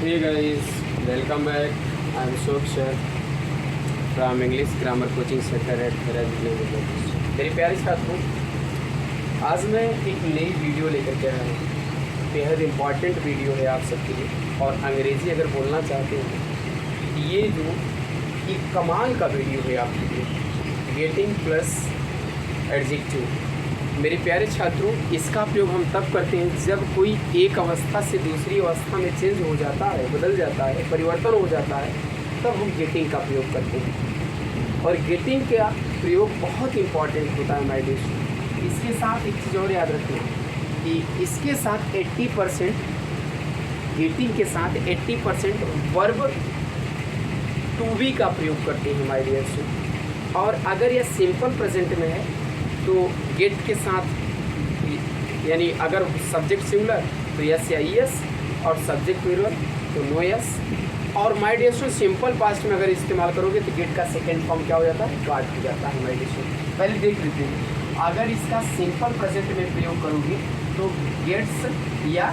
Hey guys, welcome back. I am Shok sir from English Grammar Coaching Center at Dehradun. मेरे प्यारे छात्रों, आज मैं एक नई वीडियो लेकर के आया हूँ। बेहद इम्पॉर्टेंट वीडियो है आप सबके लिए, और अंग्रेज़ी अगर बोलना चाहते हैं ये जो एक कमाल का वीडियो है आपके लिए, गेटिंग प्लस एडजेक्टिव। मेरे प्यारे छात्रों, इसका प्रयोग हम तब करते हैं जब कोई एक अवस्था से दूसरी अवस्था में चेंज हो जाता है, बदल जाता है, परिवर्तन हो जाता है, तब हम गेटिंग का प्रयोग करते हैं। और गेटिंग का प्रयोग बहुत इम्पॉर्टेंट होता है माय डियर। इसके साथ एक चीज़ और याद रखना कि इसके साथ 80% गेटिंग के साथ 80% वर्ब टू बी का प्रयोग करते हैं माय डियर। और अगर यह सिंपल प्रेजेंट में है तो गेट के साथ, यानी अगर सब्जेक्ट सिंगुलर तो यस या ईएस, और सब्जेक्ट प्लूरल तो नो यस। और my dear student, simple past में अगर इस्तेमाल करोगे तो गेट का सेकेंड फॉर्म क्या हो जाता है? गार्ड हो जाता है माय डियर स्टूडेंट। पहले देख लेते हैं, अगर इसका सिंपल प्रेजेंट में प्रयोग करोगे तो गेट्स या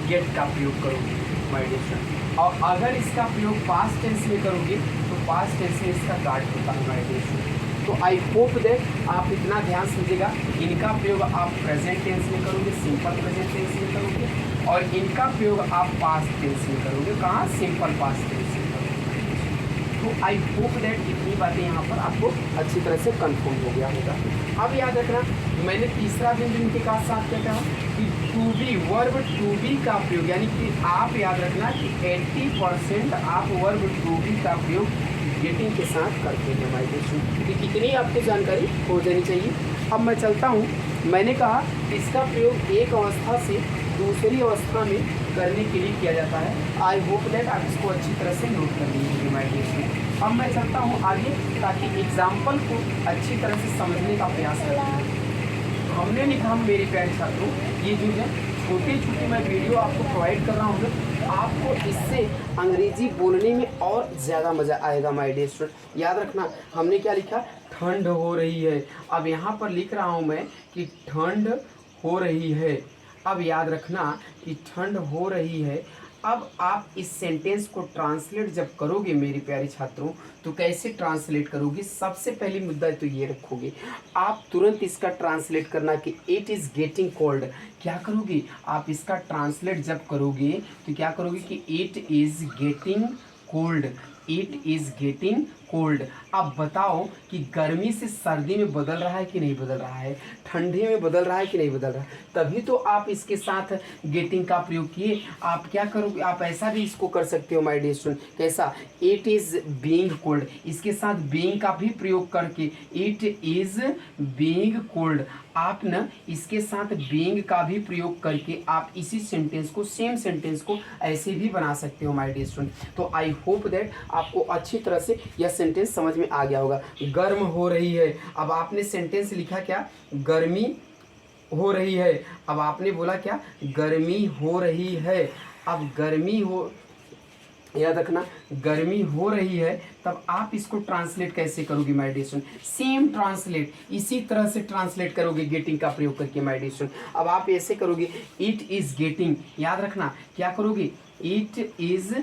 गेट का प्रयोग करोगे माय डियर स्टूडेंट। और अगर इसका प्रयोग पास्ट टेंस में करोगे तो पास्ट टेंस में इसका गार्ड होता है माय डियर स्टूडेंट। तो आई होप दैट आप इतना ध्यान समझिएगा, इनका प्रयोग आप प्रेजेंट टेंस में करोगे, सिंपल प्रेजेंट टेंस में करोगे, और इनका प्रयोग आप पास्ट टेंस में करोगे। कहाँ? सिंपल पास्ट टेंस में करोगे। तो आई होप दैट इतनी बातें यहाँ पर आपको अच्छी तरह से कंफर्म हो गया होगा। अब याद रखना, मैंने तीसरा बिंदु इनके साथ क्या कहा कि to be, verb to be का प्रयोग, यानी कि आप याद रखना कि 80% आप वर्ब टू बी का प्रयोग गेटिंग के साथ करते हैं माय डियर स्टूडेंट। कितनी आपको जानकारी हो जानी चाहिए। अब मैं चलता हूँ। मैंने कहा इसका प्रयोग एक अवस्था से दूसरी अवस्था में करने के लिए किया जाता है। आई होप दैट आप इसको अच्छी तरह से नोट कर लीजिए माय डियर स्टूडेंट। अब मैं चलता हूँ आगे, ताकि एग्जाम्पल को अच्छी तरह से समझने का प्रयास करें। हमने लिखा, मेरे प्यारे छात्रों, ये जो है छोटी छोटी मैं वीडियो आपको प्रोवाइड कर रहा हूँ, आपको इससे अंग्रेजी बोलने में और ज़्यादा मज़ा आएगा माय डियर स्टूडेंट। याद रखना, हमने क्या लिखा? ठंड हो रही है। अब यहाँ पर लिख रहा हूँ मैं कि ठंड हो रही है। अब याद रखना कि ठंड हो रही है। अब आप इस सेंटेंस को ट्रांसलेट जब करोगे मेरे प्यारे छात्रों, तो कैसे ट्रांसलेट करोगे? सबसे पहली मुद्दा तो ये रखोगे, आप तुरंत इसका ट्रांसलेट करना कि इट इज़ गेटिंग कोल्ड। क्या करोगे? आप इसका ट्रांसलेट जब करोगे तो क्या करोगे कि it is getting cold, it is getting cold. अब बताओ कि गर्मी से सर्दी में बदल रहा है कि नहीं बदल रहा है? ठंडे में बदल रहा है कि नहीं बदल रहा है? तभी तो आप इसके साथ गेटिंग का प्रयोग किए। आप क्या करोगे? आप ऐसा भी इसको कर सकते हो माय डियर स्टूडेंट। कैसा? इट इज़ बीइंग कोल्ड, इसके साथ बीइंग का भी प्रयोग करके इट इज़ बीइंग कोल्ड। आप न इसके साथ बीइंग का भी प्रयोग करके आप इसी सेंटेंस को, सेम सेंटेंस को ऐसे भी बना सकते हो माय डियर स्टूडेंट। तो आई होप दैट आपको अच्छी तरह से यह सेंटेंस समझ में आ गया होगा। गर्म हो रही है। अब आपने सेंटेंस लिखा क्या? गर्मी हो रही है। अब आपने बोला क्या? गर्मी हो रही है। अब गर्मी हो, याद रखना, गर्मी हो रही है। तब आप इसको ट्रांसलेट कैसे करोगे my dear student? Same translate, इसी तरह से ट्रांसलेट करोगे गेटिंग का प्रयोग करके माय डियर स्टूडेंट। अब आप ऐसे करोगे, इट इज़ गेटिंग, याद रखना क्या करोगे? It is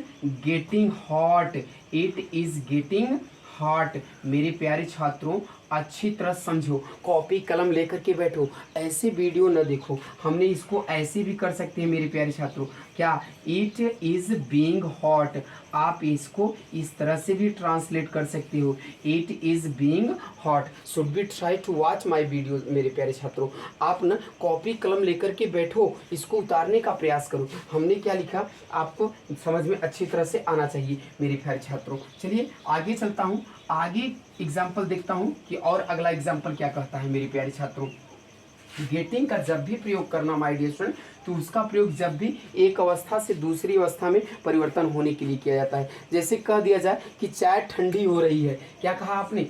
getting hot, it is getting hot. मेरे प्यारे छात्रों, अच्छी तरह समझो, कॉपी कलम लेकर के बैठो, ऐसे वीडियो न देखो। हमने इसको ऐसे भी कर सकते हैं मेरे प्यारे छात्रों। क्या? It is being hot. आप इसको इस तरह से भी ट्रांसलेट कर सकते हो, it is being hot. Should be try to watch my video मेरे प्यारे छात्रों। आप न कॉपी कलम लेकर के बैठो, इसको उतारने का प्रयास करो। हमने क्या लिखा आपको समझ में अच्छी तरह से आना चाहिए मेरे प्यारे छात्रों। चलिए आगे चलता हूँ, आगे एग्जाम्पल देखता हूँ कि और अगला एग्जाम्पल क्या कहता है मेरे प्यारे छात्रों। गेटिंग का जब भी प्रयोग करना माय डियर स्टूडेंट, तो उसका प्रयोग जब भी एक अवस्था से दूसरी अवस्था में परिवर्तन होने के लिए किया जाता है। जैसे कह दिया जाए कि चाय ठंडी हो रही है। क्या कहा आपने?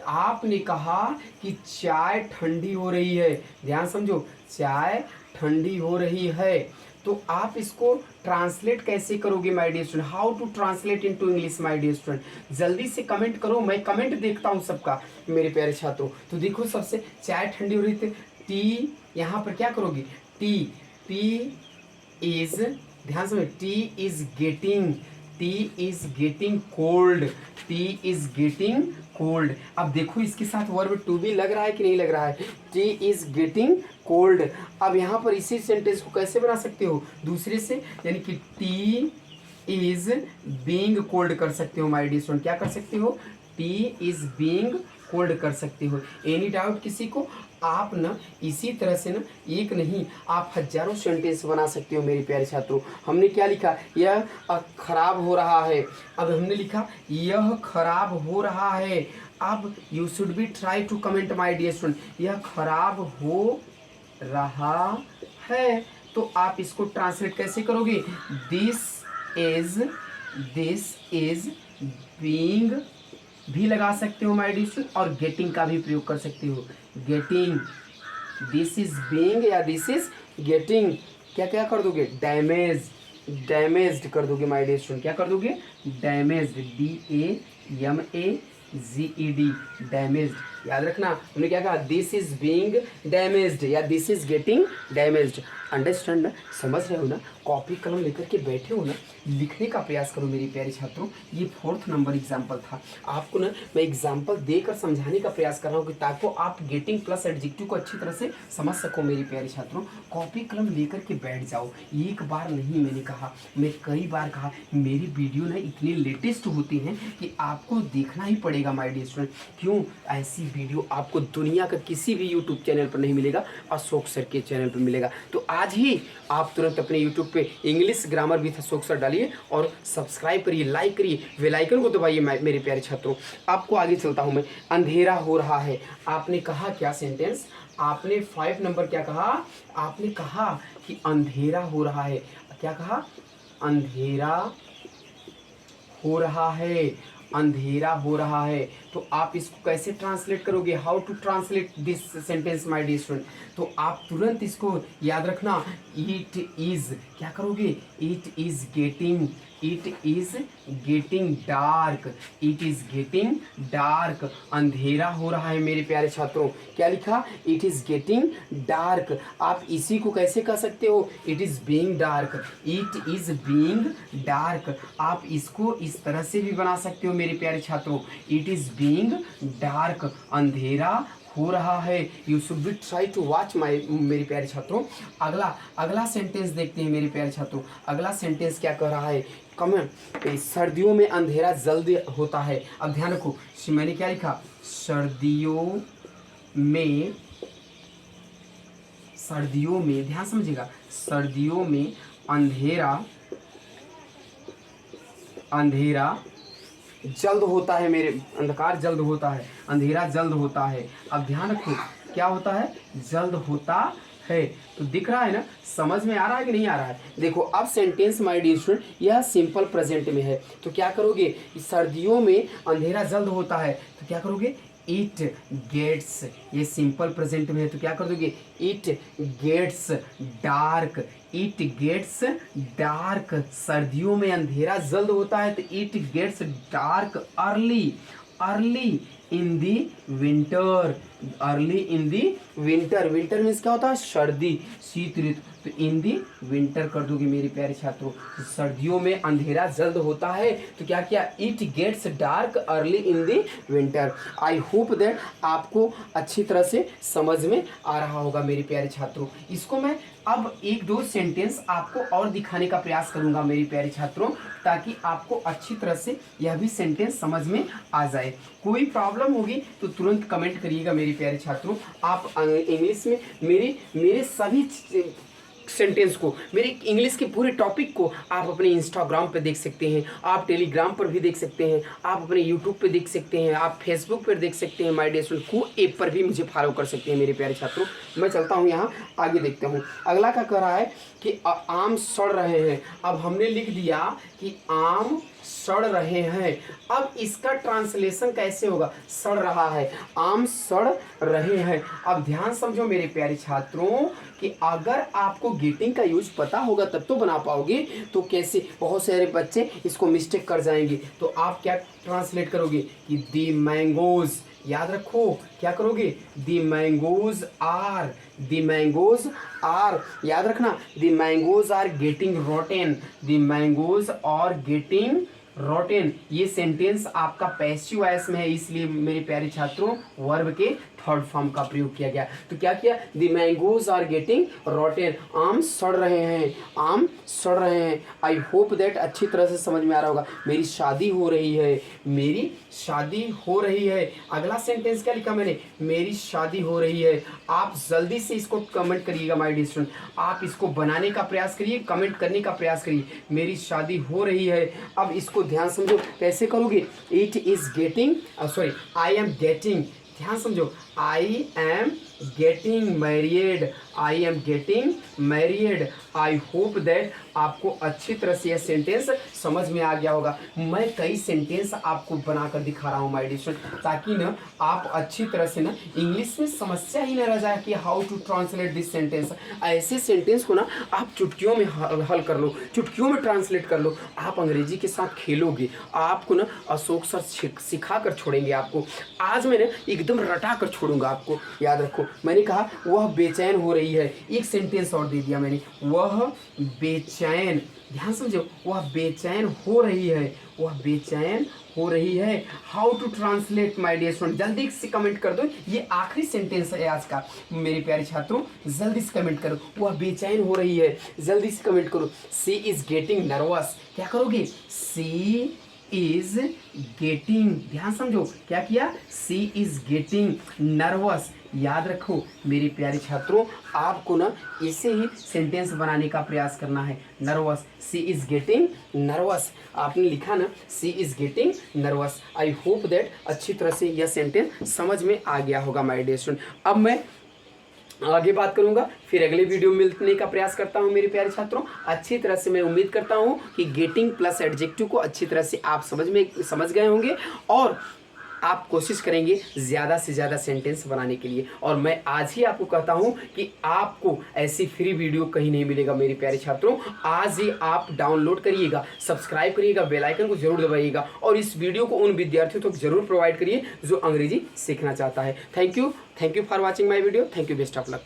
आपने कहा कि चाय ठंडी हो रही है। ध्यान समझो, चाय ठंडी हो रही है। तो आप इसको ट्रांसलेट कैसे करोगे my dear student? How to translate into English my dear student? जल्दी से कमेंट करो, मैं कमेंट देखता हूँ सबका मेरे प्यारे छात्रों। तो देखो, सबसे चाय ठंडी हो रही थी, टी, यहाँ पर क्या करोगे? टी, टी इज ध्यान से, T is getting, T is getting cold, T is getting cold. अब देखो इसके साथ वर्ब टू भी लग रहा है कि नहीं लग रहा है, टी इज गेटिंग कोल्ड। अब यहाँ पर इसी सेंटेंस को कैसे बना सकते हो, दूसरे से, यानी कि टी इज बीइंग कोल्ड कर सकते हो माय डियर स्टूडेंट। क्या कर सकते हो, टी इज बीइंग कोल्ड कर सकते हो। एनी डाउट किसी को, आप ना इसी तरह से ना एक नहीं आप हजारों सेंटेंस बना सकते हो मेरे प्यारे छात्रों। हमने क्या लिखा, यह खराब हो रहा है, अब हमने लिखा यह खराब हो रहा है। अब you should be try to comment my dear student, यह खराब हो रहा है, तो आप इसको ट्रांसलेट कैसे करोगे, दिस इज बीइंग भी लगा सकते हो माय डियर स्टूडेंट, और गेटिंग का भी प्रयोग कर सकते हो, गेटिंग, दिस इज बीइंग या दिस इज गेटिंग। क्या क्या कर दोगे, डैमेज, डैमेज्ड कर दोगे माय डियर स्टूडेंट। क्या कर दोगे, डैमेज्ड, DAMAGED, डैमेज्ड। याद रखना, हमने क्या कहा, दिस इज बीइंग डैमेज्ड या this is getting damaged. Understand ना, समझ रहे हो ना, कॉपी कलम लेकर के बैठे हो ना, लिखने का प्रयास करो मेरे प्यारे छात्रों। ये 4th नंबर एग्जाम्पल था, आपको ना मैं एग्जाम्पल देकर समझाने का प्रयास कर रहा हूँ कि ताकि आप गेटिंग प्लस एडजेक्टिव को अच्छी तरह से समझ सको मेरे प्यारे छात्रों। कॉपी कलम लेकर के बैठ जाओ, एक बार नहीं मैंने कहा, मैं कई बार कहा, मेरी वीडियो ना इतनी लेटेस्ट होती हैं कि आपको देखना ही पड़ेगा माय डियर स्टूडेंट। क्यों, ऐसी वीडियो आपको दुनिया का किसी भी यूट्यूब चैनल पर नहीं मिलेगा, अशोक सर के चैनल पर मिलेगा। तो आज ही आप तुरंत अपने यूट्यूब पे English grammar with Ashok sir डालिए और सब्सक्राइब करिए, लाइक करिए, बेल आइकन को दबाइए मेरे प्यारे छात्रों। आपको आगे चलता हूँ मैं, अंधेरा हो रहा है। आपने कहा क्या सेंटेंस, आपने 5 नंबर क्या कहा, आपने कहा कि अंधेरा हो रहा है। क्या कहा, अंधेरा हो रहा है, अंधेरा हो रहा है। तो आप इसको कैसे ट्रांसलेट करोगे, how to translate this sentence my dear student. तो आप तुरंत इसको याद रखना, इट इज, क्या करोगे, it is getting, it is getting dark, it is getting dark. अंधेरा हो रहा है मेरे प्यारे छात्रों। क्या लिखा, इट इज गेटिंग डार्क। आप इसी को कैसे कह सकते हो, it is being dark, it is being dark. आप इसको इस तरह से भी बना सकते हो मेरे प्यारे छात्रों, इट इज बीइंग डार्क, अंधेरा हो रहा है। You should be try to watch my, मेरे प्यारे छात्रों। अगला सेंटेंस देखते हैं मेरे प्यारे छात्रों। अगला सेंटेंस क्या कह रहा है, कमेंट, सर्दियों में अंधेरा जल्दी होता है। अब ध्यान रखो, मैंने क्या लिखा, सर्दियों में ध्यान समझिएगा, सर्दियों में अंधेरा जल्द होता है, मेरे अंधकार जल्द होता है, अंधेरा जल्द होता है। अब ध्यान रखो, क्या होता है, जल्द होता है। तो दिख रहा है ना, समझ में आ रहा है कि नहीं आ रहा है। देखो अब सेंटेंस माय डियर स्टूडेंट, यह सिंपल प्रेजेंट में है, तो क्या करोगे, सर्दियों में अंधेरा जल्द होता है, तो क्या करोगे, इट गेट्स, ये सिंपल प्रेजेंट में है, तो क्या कर दोगे, it gets dark, it gets dark. सर्दियों में अंधेरा जल्द होता है, तो it gets dark early in the winter, early in the winter. Winter means क्या होता है, सर्दी, शीत ऋतु। तो इन दी विंटर कर दोगे मेरे प्यारे छात्रों। सर्दियों में अंधेरा जल्द होता है, तो क्या किया, it gets dark early in the winter. I hope that आपको अच्छी तरह से समझ में आ रहा होगा मेरे प्यारे छात्रों। इसको मैं अब 1-2 सेंटेंस आपको और दिखाने का प्रयास करूंगा मेरे प्यारे छात्रों, ताकि आपको अच्छी तरह से यह भी सेंटेंस समझ में आ जाए। कोई प्रॉब्लम होगी तो तुरंत कमेंट करिएगा मेरे प्यारे छात्रों। आप इंग्लिश में मेरे सभी सेंटेंस को, मेरे इंग्लिश के पूरे टॉपिक को आप अपने इंस्टाग्राम पे देख सकते हैं, आप टेलीग्राम पर भी देख सकते हैं, आप अपने यूट्यूब पे देख सकते हैं, आप फेसबुक पर देख सकते हैं, माय डियर स्टूडेंट को ऐप पर भी मुझे फॉलो कर सकते हैं मेरे प्यारे छात्रों। मैं चलता हूँ यहाँ आगे देखते हूँ। अगला क्या कह रहा है कि आम सड़ रहे हैं। अब हमने लिख दिया कि आम सड़ रहे हैं। अब इसका ट्रांसलेशन कैसे होगा, सड़ रहा है, आम सड़ रहे हैं। अब ध्यान समझो मेरे प्यारे छात्रों कि अगर आपको गेटिंग का यूज पता होगा तब तो बना पाओगे, तो कैसे, बहुत सारे बच्चे इसको मिस्टेक कर जाएंगे। तो आप क्या ट्रांसलेट करोगे कि दी मैंगोज, याद रखो क्या करोगे, द मैंगोज आर, याद रखना, the mangoes are getting rotten, the mangoes are getting rotten. ये सेंटेंस आपका पैसिव वॉइस में है, इसलिए मेरे प्यारे छात्रों वर्ब के थर्ड फॉर्म का प्रयोग किया गया। तो क्या किया, the mangoes are getting rotten, आम सड़ रहे हैं, आम सड़ रहे हैं। आई होप दैट, अच्छी तरह से समझ में आ रहा होगा, मेरी शादी हो रही है, मेरी शादी हो रही है। अगला सेंटेंस क्या लिखा मैंने, मेरी शादी हो रही है। आप जल्दी से इसको कमेंट करिएगा माय डियर स्टूडेंट, आप इसको बनाने का प्रयास करिए, कमेंट करने का प्रयास करिए, मेरी शादी हो रही है। अब इसको ध्यान समझो कैसे करोगे, it is getting, sorry I am getting, ध्यान समझो, I am getting married, I am getting married. I hope that आपको अच्छी तरह से यह सेंटेंस समझ में आ गया होगा। मैं कई सेंटेंस आपको बनाकर दिखा रहा हूँ माय डियर स्टूडेंट, ताकि ना आप अच्छी तरह से ना इंग्लिश में समस्या ही न रह जाए कि how to translate this sentence. ऐसे सेंटेंस को ना आप चुटकियों में हल कर लो, चुटकियों में ट्रांसलेट कर लो। आप अंग्रेजी के साथ खेलोगे, आपको ना अशोक सर सिखा कर छोड़ेंगे आपको। आज मैं ना एकदम रटा कर छोड़ूंगा आपको। याद रखो, मैंने कहा वह बेचैन हो रही है, एक सेंटेंस और दे दिया मैंने, वह बेचैन, ध्यान समझो, वह बेचैन हो रही है, वह बेचैन हो रही है। How to translate my dear student, जल्दी से कमेंट कर दो, ये आखिरी सेंटेंस है आज का मेरे प्यारे छात्रों, जल्दी से कमेंट करो, वह बेचैन हो रही है, जल्दी से कमेंट करो। सी इज गेटिंग नर्वस, क्या करोगे, सी इज गेटिंग, ध्यान समझो क्या किया, सी इज गेटिंग नर्वस। याद रखो मेरे प्यारे छात्रों, आपको ना इसे ही सेंटेंस बनाने का प्रयास करना है, nervous, she is getting nervous. आपने लिखा ना she is getting nervous. I hope that अच्छी तरह से यह सेंटेंस समझ में आ गया होगा माय डियर स्टूडेंट। अब मैं आगे बात करूंगा, फिर अगले वीडियो में मिलने का प्रयास करता हूं मेरे प्यारे छात्रों। अच्छी तरह से मैं उम्मीद करता हूं कि गेटिंग प्लस एडजेक्टिव को अच्छी तरह से आप समझ गए होंगे, और आप कोशिश करेंगे ज़्यादा से ज़्यादा सेंटेंस बनाने के लिए। और मैं आज ही आपको कहता हूं कि आपको ऐसी फ्री वीडियो कहीं नहीं मिलेगा मेरे प्यारे छात्रों। आज ही आप डाउनलोड करिएगा, सब्सक्राइब करिएगा, बेल आइकन को जरूर दबाइएगा, और इस वीडियो को उन विद्यार्थियों तक जरूर प्रोवाइड करिए जो अंग्रेजी सीखना चाहता है। Thank you for watching my video, thank you, best of luck.